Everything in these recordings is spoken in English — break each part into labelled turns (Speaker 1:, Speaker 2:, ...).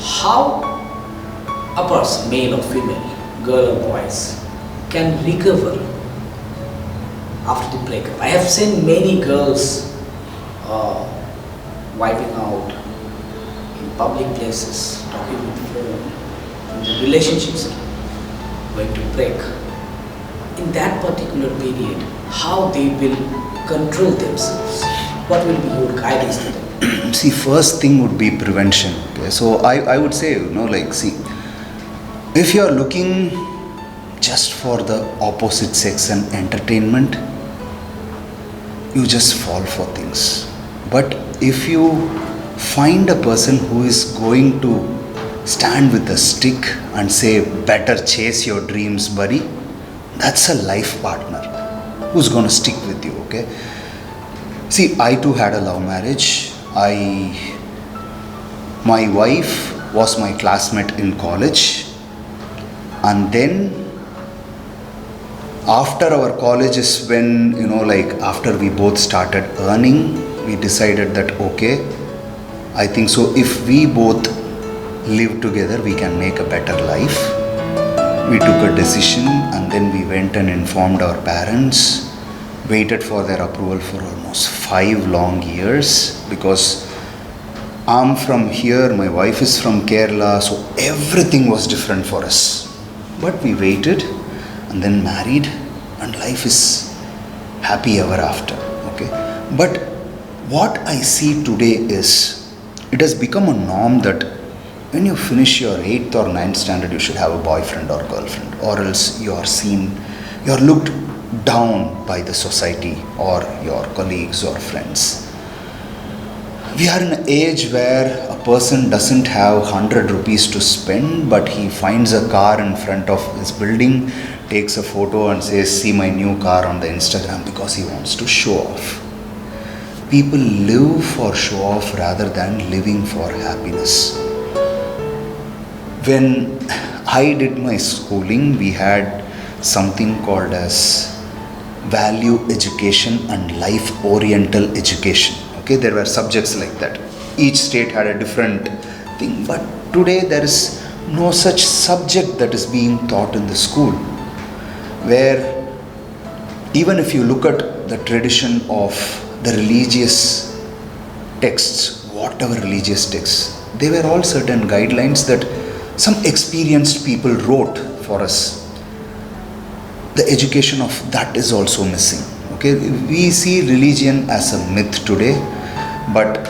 Speaker 1: how a person, male or female, girl or boys, can recover after the breakup. I have seen many girls wiping out in public places, talking with phone, the relationships are going to break. In that particular period, how they will control themselves? What will be your guidance to them?
Speaker 2: See, first thing would be prevention. Okay? So I would say, like, see, if you are looking just for the opposite sex and entertainment, you just fall for things. But if you find a person who is going to stand with a stick and say, better chase your dreams, buddy, that's a life partner who's going to stick with you, okay? See, I too had a love marriage. My wife was my classmate in college, and then after our college is when, after we both started earning, we decided that, okay, I think so if we both live together, we can make a better life. We took a decision, and then we went and informed our parents, waited for their approval for almost 5 long years, because I'm from here, my wife is from Kerala, so everything was different for us. But we waited and then married, and life is happy ever after, okay? But what I see today is, it has become a norm that when you finish your 8th or 9th standard, you should have a boyfriend or girlfriend, or else you are looked down by the society or your colleagues or friends. We are in an age where a person doesn't have 100 rupees to spend, but he finds a car in front of his building, takes a photo and says, see my new car on the Instagram, because he wants to show off. People live for show off rather than living for happiness. When I did my schooling, we had something called as value education and life oriental education. Okay, there were subjects like that. Each state had a different thing, but today there is no such subject that is being taught in the school, where even if you look at the tradition of the religious texts, whatever religious texts, they were all certain guidelines that some experienced people wrote for us. The education of that is also missing. Okay, we see religion as a myth today, but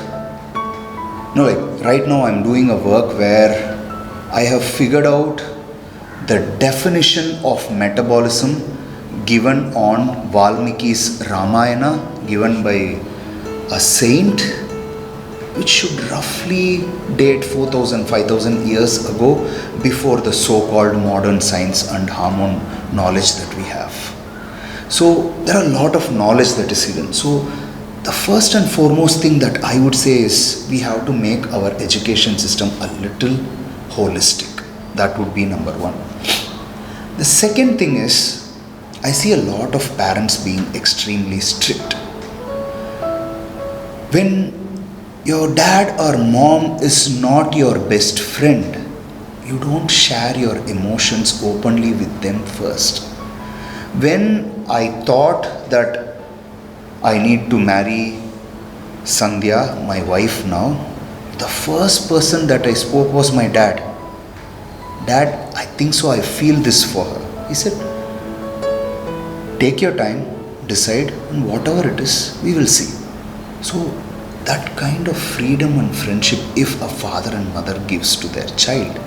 Speaker 2: right now I'm doing a work where I have figured out the definition of metabolism given on Valmiki's Ramayana, given by a saint, which should roughly date 4,000, 5,000 years ago, before the so-called modern science and hormone knowledge that we have. So there are a lot of knowledge that is hidden. So the first and foremost thing that I would say is, we have to make our education system a little holistic. That would be number one. The second thing is, I see a lot of parents being extremely strict. When your dad or mom is not your best friend, you don't share your emotions openly with them first. When I thought that I need to marry Sandhya, my wife now, the first person that I spoke was my dad. Dad, I think so, I feel this for her. He said, take your time, decide, and whatever it is, we will see. So that kind of freedom and friendship, if a father and mother gives to their child,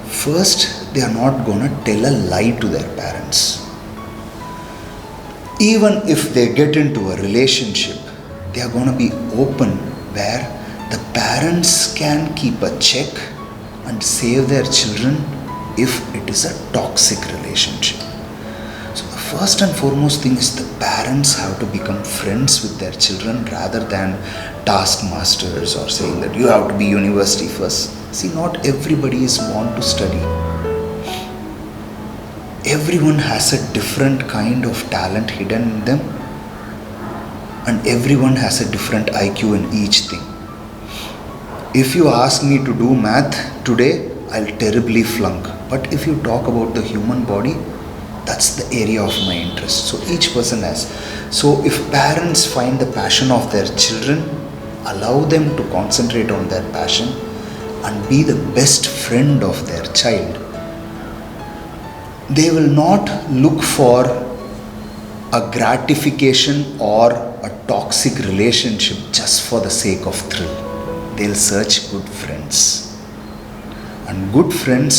Speaker 2: first, they are not going to tell a lie to their parents. Even if they get into a relationship, they are going to be open, where the parents can keep a check and save their children if it is a toxic relationship. So the first and foremost thing is, the parents have to become friends with their children rather than taskmasters, or saying that you have to be university first. See, not everybody is born to study. Everyone has a different kind of talent hidden in them, and everyone has a different IQ in each thing. If you ask me to do math today, I'll terribly flunk. But if you talk about the human body, that's the area of my interest. So each person has. So if parents find the passion of their children, allow them to concentrate on their passion and be the best friend of their child. They will not look for a gratification or a toxic relationship just for the sake of thrill. They'll search good friends. And good friends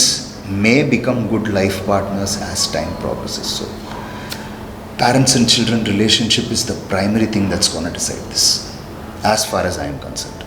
Speaker 2: may become good life partners as time progresses. So, parents and children relationship is the primary thing that's going to decide this, as far as I am concerned.